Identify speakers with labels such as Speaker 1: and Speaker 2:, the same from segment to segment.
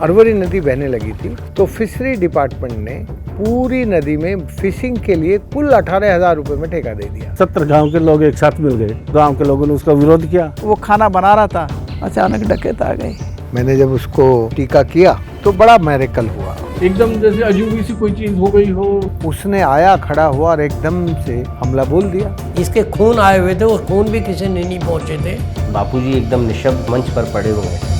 Speaker 1: अरवरी नदी बहने लगी थी तो फिशरी डिपार्टमेंट ने पूरी नदी में फिशिंग के लिए कुल 18,000 रुपए में ठेका दे दिया।
Speaker 2: 70 गांव के लोग एक साथ मिल गए, गांव के लोगों ने उसका विरोध किया।
Speaker 3: वो खाना बना रहा था, अचानक डकैत आ गए।
Speaker 1: मैंने जब उसको टीका किया तो बड़ा मैरेकल हुआ,
Speaker 2: एकदम जैसे अजूबी सी कोई चीज हो गई हो।
Speaker 1: उसने आया, खड़ा हुआ और एकदम से हमला बोल दिया।
Speaker 4: इसके खून आए हुए थे और खून भी किसी ने नहीं पहुंचे थे।
Speaker 5: बापूजी एकदम निशब्द मंच पर पड़े हुए हैं।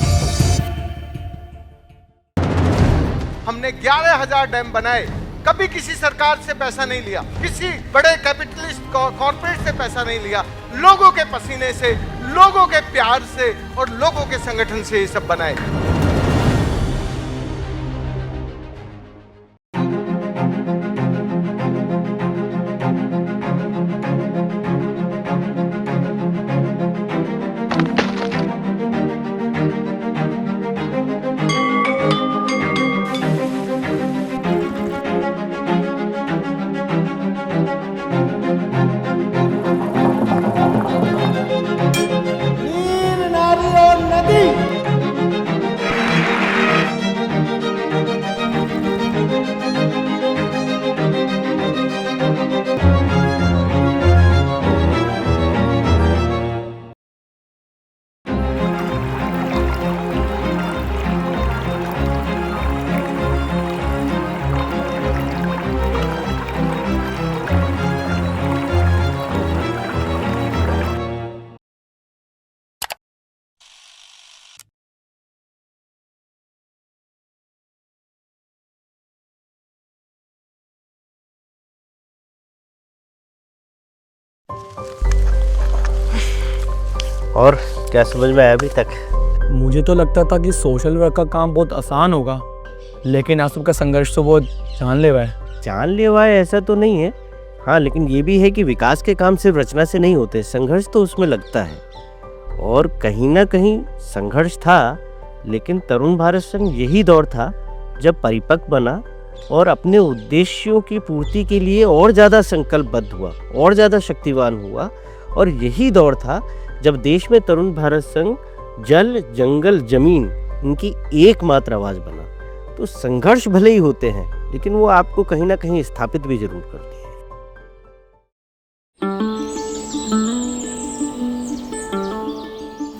Speaker 6: हमने 11,000 डैम बनाए, कभी किसी सरकार से पैसा नहीं लिया, किसी बड़े कैपिटलिस्ट कॉर्पोरेट से पैसा नहीं लिया, लोगों के पसीने से, लोगों के प्यार से और लोगों के संगठन से ये सब बनाए।
Speaker 5: और क्या समझ में आया अभी तक?
Speaker 3: मुझे तो लगता था कि सोशल वर्क का काम बहुत आसान होगा, लेकिन आसफ का संघर्ष तो बहुत जानलेवा है।
Speaker 5: जानलेवा है ऐसा तो नहीं है, हाँ, लेकिन ये भी है कि विकास के काम सिर्फ रचना से नहीं होते, संघर्ष तो उसमें लगता है। और कहीं ना कहीं संघर्ष था, लेकिन तरुण भारत संघ यही दौर था जब परिपक्व बना और अपने उद्देश्यों की पूर्ति के लिए और ज़्यादा संकल्पबद्ध हुआ, और ज़्यादा शक्तिवान हुआ। और यही दौर था जब देश में तरुण भारत संघ जल, जंगल, जमीन इनकी एकमात्र आवाज़ बना। तो संघर्ष भले ही होते हैं, लेकिन वो आपको कहीं ना कहीं स्थापित भी जरूर करते हैं।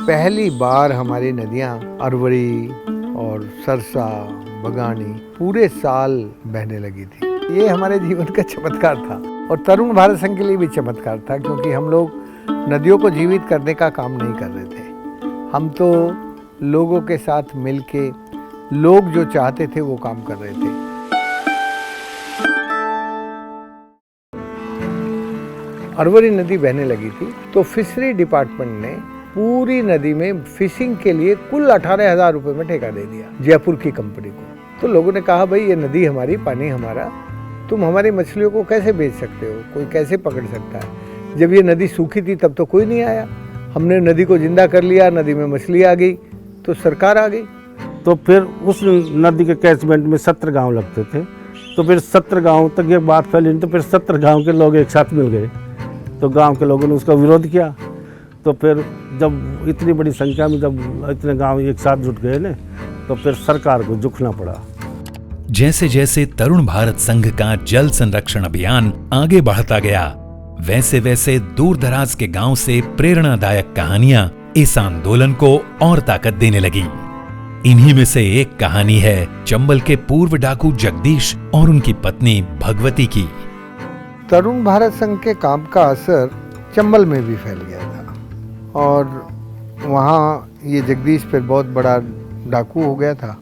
Speaker 1: पहली बार हमारी नदियां अरवरी और सरसा, बगानी पूरे साल बहने लगी थी। ये हमारे जीवन का चमत्कार था और तरुण भारत संघ के लिए भी चमत्कार था, क्योंकि हम लोग नदियों को जीवित करने का काम नहीं कर रहे थे। हम तो लोगों के साथ मिलके लोग जो चाहते थे वो काम कर रहे थे। अरवरी नदी बहने लगी थी तो फिशरी डिपार्टमेंट ने पूरी नदी में फिशिंग के लिए कुल 18,000 रुपए में ठेका दे दिया जयपुर की कंपनी को। तो लोगों ने कहा, भाई ये नदी हमारी, पानी हमारा, तुम हमारी मछलियों को कैसे बेच सकते हो, कोई कैसे पकड़ सकता है। जब ये नदी सूखी थी तब तो कोई नहीं आया, हमने नदी को जिंदा कर लिया, नदी में मछली आ गई तो सरकार आ गई।
Speaker 2: तो फिर उस नदी के कैचमेंट में 70 गांव लगते थे, तो फिर 70 गांव तक ये बात फैली, तो फिर 70 गांव के लोग एक साथ मिल गए, तो गांव के लोगों ने उसका विरोध किया। तो फिर जब इतनी बड़ी संख्या में जब इतने गांव एक साथ जुट गए ना, तो फिर सरकार को झुकना पड़ा।
Speaker 7: जैसे जैसे तरुण भारत संघ का जल संरक्षण अभियान आगे बढ़ता गया, वैसे वैसे दूर दराज के गांव से प्रेरणादायक कहानियां इस आंदोलन को और ताकत देने लगी। इन्हीं में से एक कहानी है चंबल के पूर्व डाकू जगदीश और उनकी पत्नी भगवती की।
Speaker 1: तरुण भारत संघ के काम का असर चंबल में भी फैल गया था और वहाँ ये जगदीश फिर बहुत बड़ा डाकू हो गया था।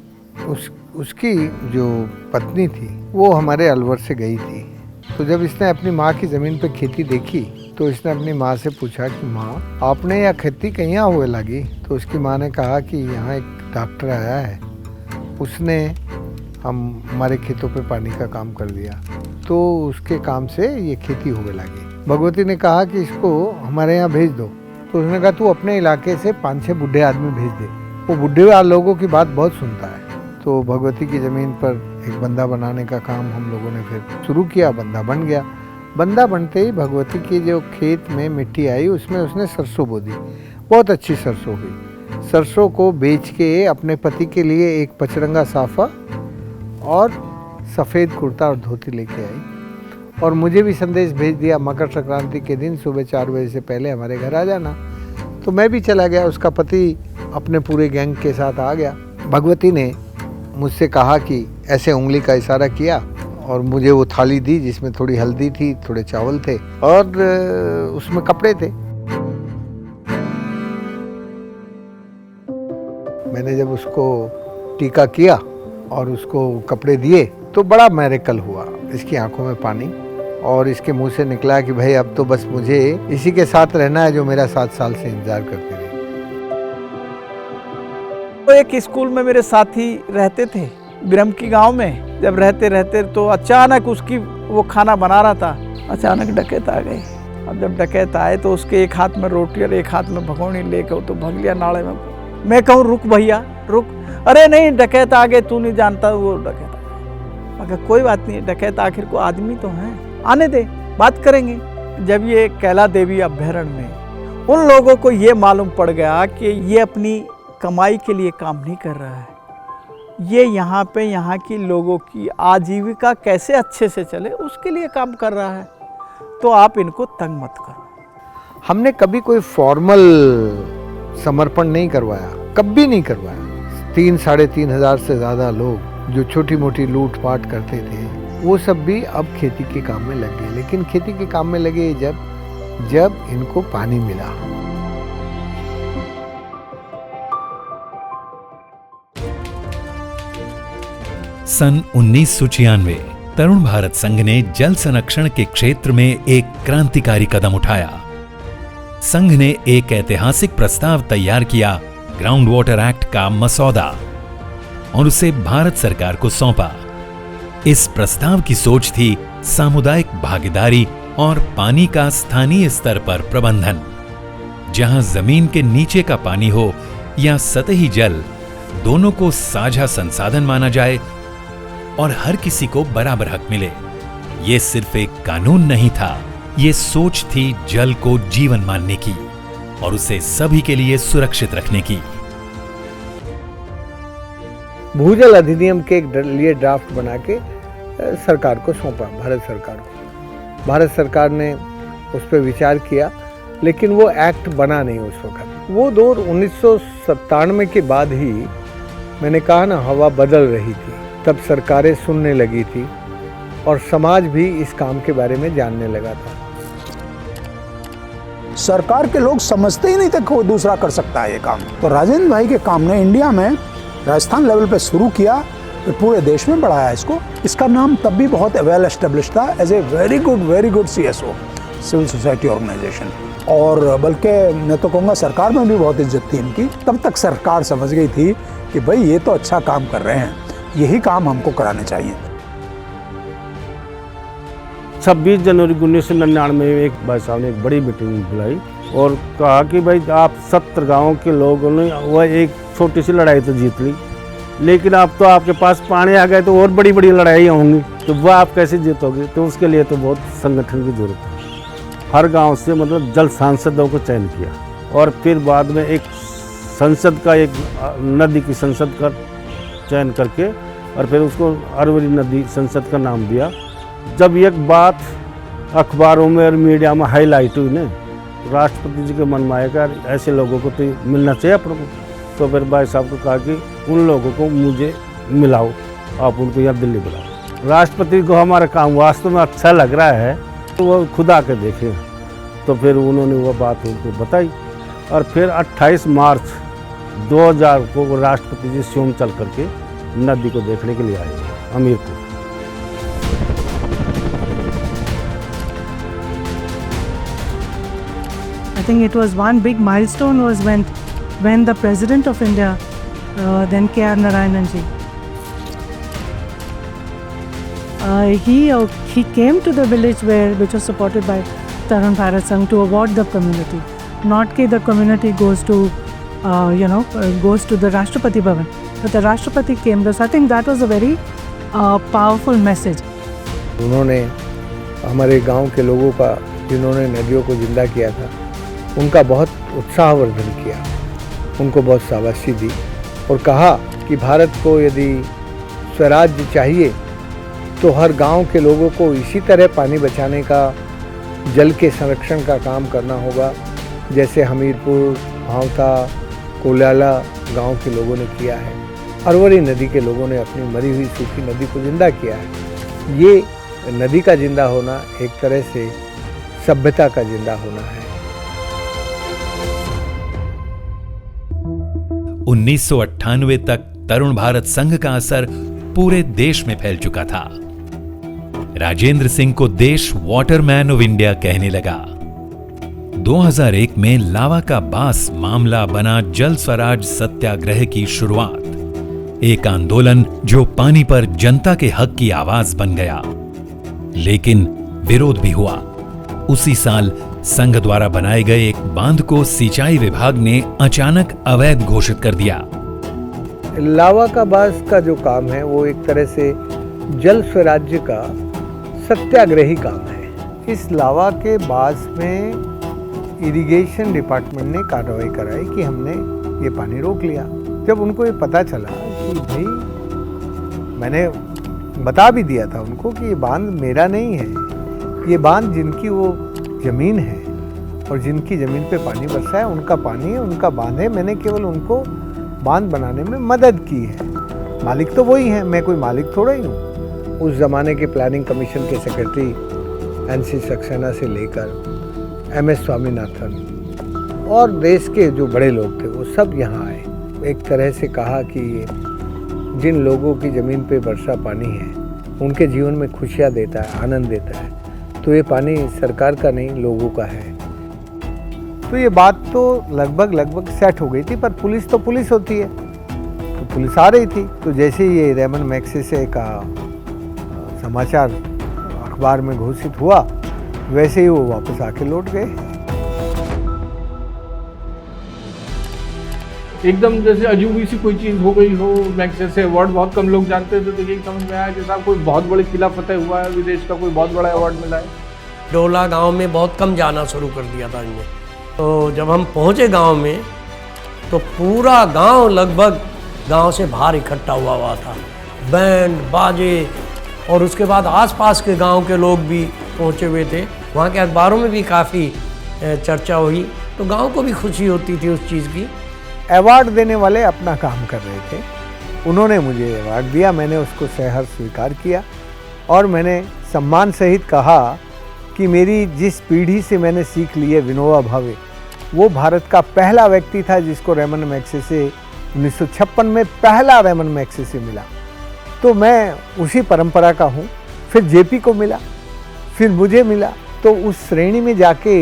Speaker 1: उसकी जो पत्नी थी वो हमारे अलवर से गई थी। तो जब इसने अपनी माँ की ज़मीन पे खेती देखी तो इसने अपनी माँ से पूछा कि माँ, आपने यह खेती कहाँ हुए लगी? तो उसकी माँ ने कहा कि यहाँ एक डॉक्टर आया है, उसने हमारे खेतों पे पानी का काम कर दिया, तो उसके काम से ये खेती होने लगी। भगवती ने कहा कि इसको हमारे यहाँ भेज दो। तो उसने कहा, तू अपने इलाके से 5-6 बूढ़े आदमी भेज दे, वो बूढ़े लोगों की बात बहुत सुनता है। तो भगवती की ज़मीन पर एक बंदा बनाने का काम हम लोगों ने फिर शुरू किया। बंदा बन गया। बंदा बनते ही भगवती की जो खेत में मिट्टी आई उसमें उसने सरसों बो दी। बहुत अच्छी सरसों हुई। सरसों को बेच के अपने पति के लिए एक पचरंगा साफा और सफ़ेद कुर्ता और धोती लेके आई और मुझे भी संदेश भेज दिया, मकर संक्रांति के दिन सुबह 4 बजे से पहले हमारे घर आ जाना। तो मैं भी चला गया, उसका पति अपने पूरे गैंग के साथ आ गया। भगवती ने मुझसे कहा कि ऐसे उंगली का इशारा किया और मुझे वो थाली दी जिसमें थोड़ी हल्दी थी, थोड़े चावल थे और उसमें कपड़े थे। मैंने जब उसको टीका किया और उसको कपड़े दिए तो बड़ा मैरेकल हुआ। इसकी आंखों में पानी और इसके मुंह से निकला कि भाई अब तो बस मुझे इसी के साथ रहना है जो मेरा 7 साल से इंतजार करती रही।
Speaker 8: तो एक स्कूल में मेरे साथी रहते थे बिरमकी गांव में। जब रहते रहते तो अचानक उसकी वो खाना बना रहा था, अचानक डकैत आ गए। अब जब डकैत आए तो उसके एक हाथ में रोटी और एक हाथ में भगोनी लेकर तो भाग लिया नाले में। मैं कहूँ रुक भैया रुक, अरे नहीं डकैत आ गए, तू नहीं जानता वो डकैत आ गए। मगर कोई बात नहीं, डकैत आखिर को आदमी तो हैं, आने दे, बात करेंगे। जब ये कैला देवी अभ्यारण्य में उन लोगों को ये मालूम पड़ गया कि ये अपनी कमाई के लिए काम नहीं कर रहा है, ये यहाँ पे यहाँ की लोगों की आजीविका कैसे अच्छे से चले उसके लिए काम कर रहा है, तो आप इनको तंग मत करो।
Speaker 1: हमने कभी कोई फॉर्मल समर्पण नहीं करवाया, कभी नहीं करवाया। 3-3.5 हज़ार से ज़्यादा लोग जो छोटी मोटी लूट पाट करते थे वो सब भी अब खेती के काम में लग गए। लेकिन खेती के काम में लगे जब इनको पानी मिला।
Speaker 7: सन 1996 तरुण भारत संघ ने जल संरक्षण के क्षेत्र में एक क्रांतिकारी कदम उठाया। संघ ने एक ऐतिहासिक प्रस्ताव तैयार किया, ग्राउंड वाटर एक्ट का मसौदा, और उसे भारत सरकार को सौंपा। इस प्रस्ताव की सोच थी सामुदायिक भागीदारी और पानी का स्थानीय स्तर पर प्रबंधन। जहां जमीन के नीचे का पानी हो या सतही जल, दोनों को साझा संसाधन माना जाए और हर किसी को बराबर हक मिले। ये सिर्फ एक कानून नहीं था, ये सोच थी जल को जीवन मानने की और उसे सभी के लिए सुरक्षित रखने की।
Speaker 1: भूजल अधिनियम के लिए ड्राफ्ट बना के सरकार को सौंपा, भारत सरकार को। भारत सरकार ने उस पर विचार किया, लेकिन वो एक्ट बना नहीं उस वक्त। वो दौर 1997 के बाद ही, मैंने कहा ना, हवा बदल रही थी। तब सरकारें सुनने लगी थी और समाज भी इस काम के बारे में जानने लगा था।
Speaker 9: सरकार के लोग समझते ही नहीं थे कोई दूसरा कर सकता है ये काम। तो राजेंद्र भाई के काम ने इंडिया में राजस्थान लेवल पे शुरू किया, फिर पूरे देश में बढ़ाया इसको। इसका नाम तब भी बहुत वेल एस्टेब्लिश था as a very good CSO, civil society organisation. और बल्कि मैं तो कहूँगा सरकार में भी बहुत इज्जत थी इनकी। तब तक सरकार समझ गई थी कि भाई ये तो अच्छा काम कर रहे हैं, यही काम हमको कराने चाहिए।
Speaker 2: 26 जनवरी 1999 में एक भाई साहब ने एक बड़ी मीटिंग बुलाई और कहा कि भाई आप 70 गाँव के लोगों ने वह एक छोटी सी लड़ाई तो जीत ली, लेकिन अब तो आपके पास पानी आ गए तो और बड़ी बड़ी लड़ाइयाँ होंगी, तो वह आप कैसे जीतोगे? तो उसके लिए तो बहुत संगठन की जरूरत है। हर गांव से मतलब जल सांसदों को चयन किया और फिर बाद में एक संसद का, एक नदी की संसद का चयन करके और फिर उसको अरवली नदी संसद का नाम दिया। जब एक बात अखबारों में और मीडिया में हाईलाइट हुई ना, राष्ट्रपति जी के मन में आएगा ऐसे लोगों को तो मिलना चाहिए अपन को। तो फिर भाई साहब को कहा कि उन लोगों को मुझे मिलाओ, आप उनको यहाँ दिल्ली बुलाओ। राष्ट्रपति को हमारा काम वास्तव में अच्छा लग रहा है तो वो खुद आके देखे। तो फिर उन्होंने वो बात उनको बताई और फिर 28 मार्च 2000 को राष्ट्रपति जी स्वयं चल करके नदी को देखने के लिए आए Hamirpur.
Speaker 10: I think it was one big milestone was when the President of India, then K.R. Narayanan ji, he came to the village which was supported by Tarun Bharat Sangh to award the community. Not that the community goes to the Rashtrapati Bhavan, but the Rashtrapati came. So I think that was a very powerful message.
Speaker 1: उन्होंने हमारे गांव के लोगों का, जिन्होंने नदियों को जिंदा किया था, उनका बहुत उत्साहवर्धन किया उनको बहुत शाबाशी दी और कहा कि भारत को यदि स्वराज्य चाहिए तो हर गांव के लोगों को इसी तरह पानी बचाने का, जल के संरक्षण का काम करना होगा जैसे हमीरपुर, भावता, कोलाला गांव के लोगों ने किया है। अरवरी नदी के लोगों ने अपनी मरी हुई सूखी नदी को जिंदा किया है। ये नदी का जिंदा होना एक तरह से सभ्यता का जिंदा होना है।
Speaker 7: 1998 तक तरुण भारत संघ का असर पूरे देश में फैल चुका था। राजेंद्र सिंह को देश वाटरमैन ऑफ इंडिया कहने लगा। 2001 में लावा का बास मामला बना जल स्वराज सत्याग्रह की शुरुआत। एक आंदोलन जो पानी पर जनता के हक की आवाज बन गया, लेकिन विरोध भी हुआ। उसी साल संघ द्वारा बनाए गए एक बांध को सिंचाई विभाग ने अचानक अवैध घोषित कर दिया।
Speaker 1: लावा का बास का जो काम है वो एक तरह से जल स्वराज्य का सत्याग्रही काम है। इस लावा के बास में इरिगेशन डिपार्टमेंट ने कार्रवाई कराई कि हमने ये पानी रोक लिया। जब उनको ये पता चला कि भाई, मैंने बता भी दिया था उनको कि ये बांध मेरा नहीं है, ये बांध जिनकी वो ज़मीन है और जिनकी ज़मीन पे पानी बरसा है उनका पानी है, उनका बांध है। मैंने केवल उनको बांध बनाने में मदद की है, मालिक तो वही है, मैं कोई मालिक थोड़ा ही हूँ। उस ज़माने के प्लानिंग कमीशन के सेक्रेटरी NC सक्सेना से लेकर MS स्वामीनाथन और देश के जो बड़े लोग थे वो सब यहाँ आए। एक तरह से कहा कि जिन लोगों की ज़मीन पे वर्षा पानी है उनके जीवन में खुशियाँ देता है, आनंद देता है, तो ये पानी सरकार का नहीं लोगों का है। तो ये बात तो लगभग सेट हो गई थी, पर पुलिस तो पुलिस होती है, तो पुलिस आ रही थी। तो जैसे ये रेमन मैग्सेसे का समाचार अखबार में घोषित हुआ वैसे ही वो वापस आके लौट गए।
Speaker 11: एकदम जैसे अजूबी सी कोई चीज़ हो गई हो। मैग्सेसे अवार्ड बहुत कम लोग जानते थे, तो यही समझ में आया जैसा कोई बहुत बड़ी किला फतेह हुआ है, विदेश का कोई बहुत बड़ा अवार्ड मिला है।
Speaker 4: डोला गांव में बहुत कम जाना शुरू कर दिया था इनने। तो जब हम पहुंचे गांव में तो पूरा गांव लगभग गांव से बाहर इकट्ठा हुआ था, बैंड बाजे, और उसके बाद आसपास के गांव के लोग भी पहुंचे हुए थे। वहाँ के अखबारों में भी काफ़ी चर्चा हुई, तो गांव को भी खुशी होती थी उस चीज़ की।
Speaker 1: अवार्ड देने वाले अपना काम कर रहे थे, उन्होंने मुझे अवार्ड दिया, मैंने उसको सहर्ष स्वीकार किया और मैंने सम्मान सहित कहा कि मेरी जिस पीढ़ी से मैंने सीख ली है विनोबा भावे, वो भारत का पहला व्यक्ति था जिसको रेमन मैग्सेसे 1956 में पहला रेमन मैग्सेसे मिला। तो मैं उसी परंपरा का हूँ। फिर जेपी को मिला, फिर मुझे मिला, तो उस श्रेणी में जाके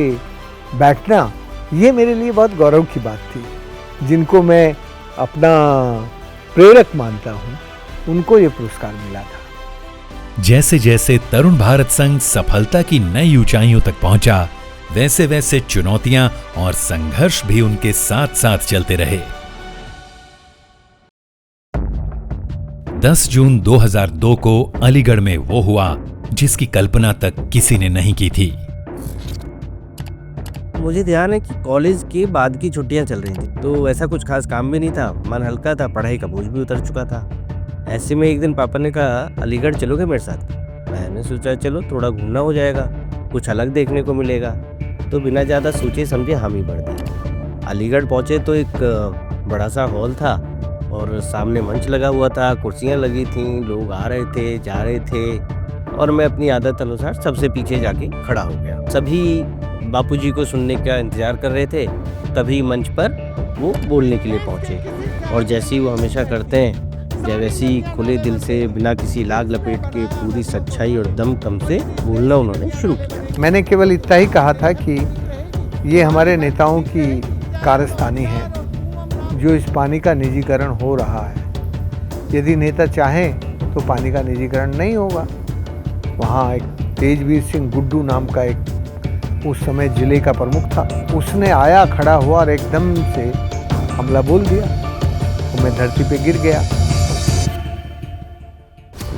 Speaker 1: बैठना ये मेरे लिए बहुत गौरव की बात थी। जिनको मैं अपना प्रेरक मानता हूँ उनको ये पुरस्कार मिला था।
Speaker 7: जैसे जैसे तरुण भारत संघ सफलता की नई ऊंचाइयों तक पहुंचा, वैसे वैसे चुनौतियां और संघर्ष भी उनके साथ साथ चलते रहे। 10 जून 2002 को अलीगढ़ में वो हुआ जिसकी कल्पना तक किसी ने नहीं की थी।
Speaker 5: मुझे ध्यान है कि कॉलेज के बाद की छुट्टियां चल रही थी, तो ऐसा कुछ खास काम भी नहीं था, मन हल्का था, पढ़ाई का बोझ भी उतर चुका था। ऐसे में एक दिन पापा ने कहा अलीगढ़ चलोगे मेरे साथ। मैंने सोचा चलो थोड़ा घूमना हो जाएगा, कुछ अलग देखने को मिलेगा, तो बिना ज़्यादा सोचे समझे हम ही बढ़ गए। अलीगढ़ पहुँचे तो एक बड़ा सा हॉल था और सामने मंच लगा हुआ था, कुर्सियाँ लगी थीं, लोग आ रहे थे जा रहे थे, और मैं अपनी आदत अनुसार सबसे पीछे जाके खड़ा हो गया। सभी बापूजी को सुनने का इंतज़ार कर रहे थे, तभी मंच पर वो बोलने के लिए पहुँचे और जैसे ही वो हमेशा करते हैं, वैसे ही खुले दिल से बिना किसी लाग लपेट के पूरी सच्चाई और दमखम से बोलना उन्होंने शुरू किया।
Speaker 1: मैंने केवल इतना ही कहा था कि ये हमारे नेताओं की कारस्तानी है जो इस पानी का निजीकरण हो रहा है। यदि नेता चाहें तो पानी का निजीकरण नहीं होगा। वहाँ एक तेजवीर सिंह गुड्डू नाम का एक उस समय जिले का प्रमुख था, उसने आया, खड़ा हुआ और एकदम से हमला बोल दिया, तो मैं धरती पे गिर गया।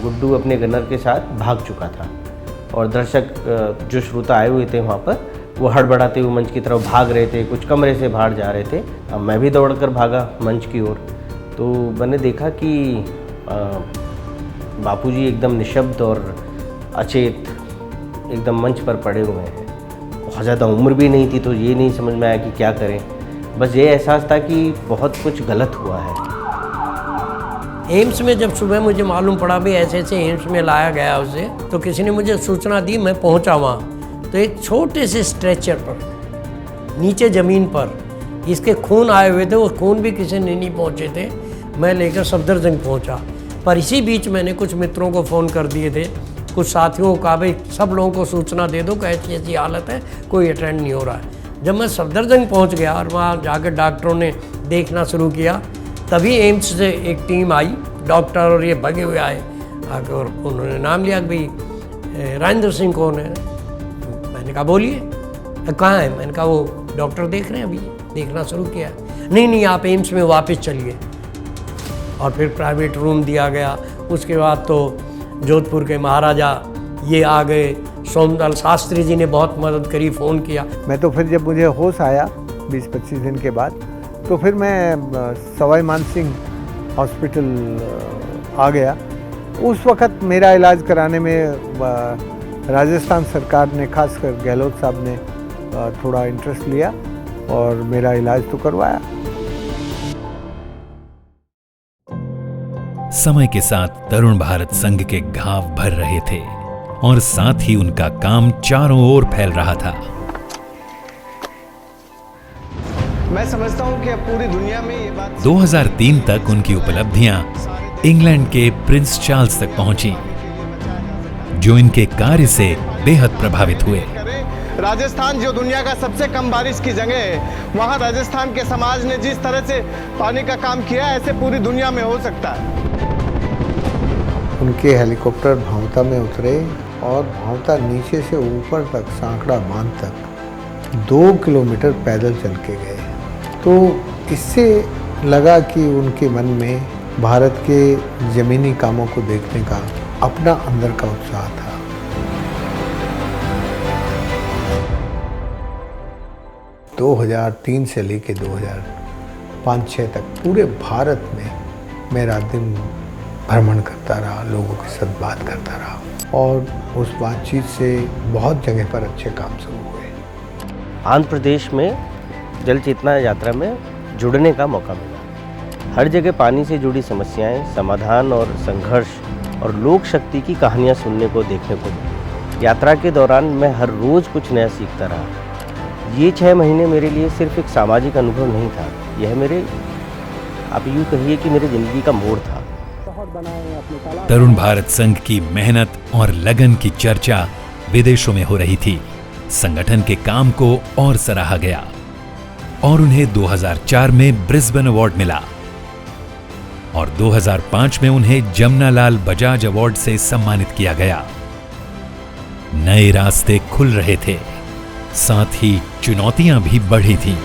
Speaker 5: गुड्डू अपने गनर के साथ भाग चुका था और दर्शक जो श्रोता आए हुए थे वहाँ पर वो हड़बड़ाते हुए मंच की तरफ भाग रहे थे, कुछ कमरे से बाहर जा रहे थे। अब मैं भी दौड़कर भागा मंच की ओर, तो मैंने देखा कि बापूजी एकदम निशब्द और अचेत एकदम मंच पर पड़े हुए हैं। बहुत ज़्यादा उम्र भी नहीं थी, तो ये नहीं समझ में आया कि क्या करें। बस ये एहसास था कि बहुत कुछ गलत हुआ है।
Speaker 4: एम्स में जब सुबह मुझे मालूम पड़ा भी ऐसे ऐसे एम्स में लाया गया उसे, तो किसी ने मुझे सूचना दी, मैं पहुंचा वहाँ। तो एक छोटे से स्ट्रेचर पर नीचे ज़मीन पर इसके खून आए हुए थे, वो खून भी किसी ने नहीं पहुँचे थे। मैं लेकर सफदरजंग पहुँचा, पर इसी बीच मैंने कुछ मित्रों को फ़ोन कर दिए थे, कुछ साथियों को कहा भाई सब लोगों को सूचना दे दो कि ऐसी ऐसी हालत है, कोई अटेंड नहीं हो रहा है। जब मैं सफदरजंग पहुँच गया और वहाँ जाकर डॉक्टरों ने देखना शुरू किया, तभी एम्स से एक टीम आई, डॉक्टर और ये भगे हुए आए आकर, और उन्होंने नाम लिया कि भाई राजेंद्र सिंह कौन है। मैंने कहा बोलिए, कहाँ है? मैंने कहा वो डॉक्टर देख रहे हैं, अभी देखना शुरू किया। नहीं आप एम्स में वापस चलिए। और फिर प्राइवेट रूम दिया गया। उसके बाद तो जोधपुर के महाराजा ये आ गए, सोमदल शास्त्री जी ने बहुत मदद करी, फ़ोन किया।
Speaker 1: मैं तो फिर जब मुझे होश आया 20-25 दिन के बाद, तो फिर मैं सवाई मानसिंह हॉस्पिटल आ गया। उस वक़्त मेरा इलाज कराने में राजस्थान सरकार ने, खासकर गहलोत साहब ने थोड़ा इंटरेस्ट लिया और मेरा इलाज तो करवाया।
Speaker 7: समय के साथ तरुण भारत संघ के घाव भर रहे थे और साथ ही उनका काम चारों ओर फैल रहा था।
Speaker 6: मैं समझता हूं कि अब पूरी दुनिया में ये बात
Speaker 7: 2003 तक उनकी उपलब्धियां इंग्लैंड के प्रिंस चार्ल्स तक पहुंची, जो इनके कार्य से बेहद प्रभावित हुए।
Speaker 6: राजस्थान जो दुनिया का सबसे कम बारिश की जगह है, वहां राजस्थान के समाज ने जिस तरह से पानी का काम किया, ऐसे पूरी दुनिया में हो सकता है।
Speaker 1: उनके हेलीकॉप्टर भावता में उतरे और भावता नीचे से ऊपर तक, सांकड़ा बांध तक 2 किलोमीटर पैदल चल के गए। तो इससे लगा कि उनके मन में भारत के ज़मीनी कामों को देखने का अपना अंदर का उत्साह था। तो 2003 से लेके 2005-06 तक पूरे भारत में मैं रात दिन भ्रमण करता रहा, लोगों के साथ बात करता रहा और उस बातचीत से बहुत जगह पर अच्छे काम शुरू हुए।
Speaker 5: आंध्र प्रदेश में जल चेतना यात्रा में जुड़ने का मौका मिला। हर जगह पानी से जुड़ी समस्याएं, समाधान और संघर्ष और लोक शक्ति की कहानियां सुनने को, देखने को मिली। यात्रा के दौरान मैं हर रोज़ कुछ नया सीखता रहा। ये 6 महीने मेरे लिए सिर्फ एक सामाजिक अनुभव नहीं था, यह मेरे, आप यूँ कहिए कि मेरे ज़िंदगी का मोड़ था।
Speaker 7: तरुण भारत संघ की मेहनत और लगन की चर्चा विदेशों में हो रही थी। संगठन के काम को और सराहा गया और उन्हें 2004 में ब्रिस्बेन अवार्ड मिला और 2005 में उन्हें जमनालाल बजाज अवार्ड से सम्मानित किया गया। नए रास्ते खुल रहे थे, साथ ही चुनौतियां भी बढ़ी थीं।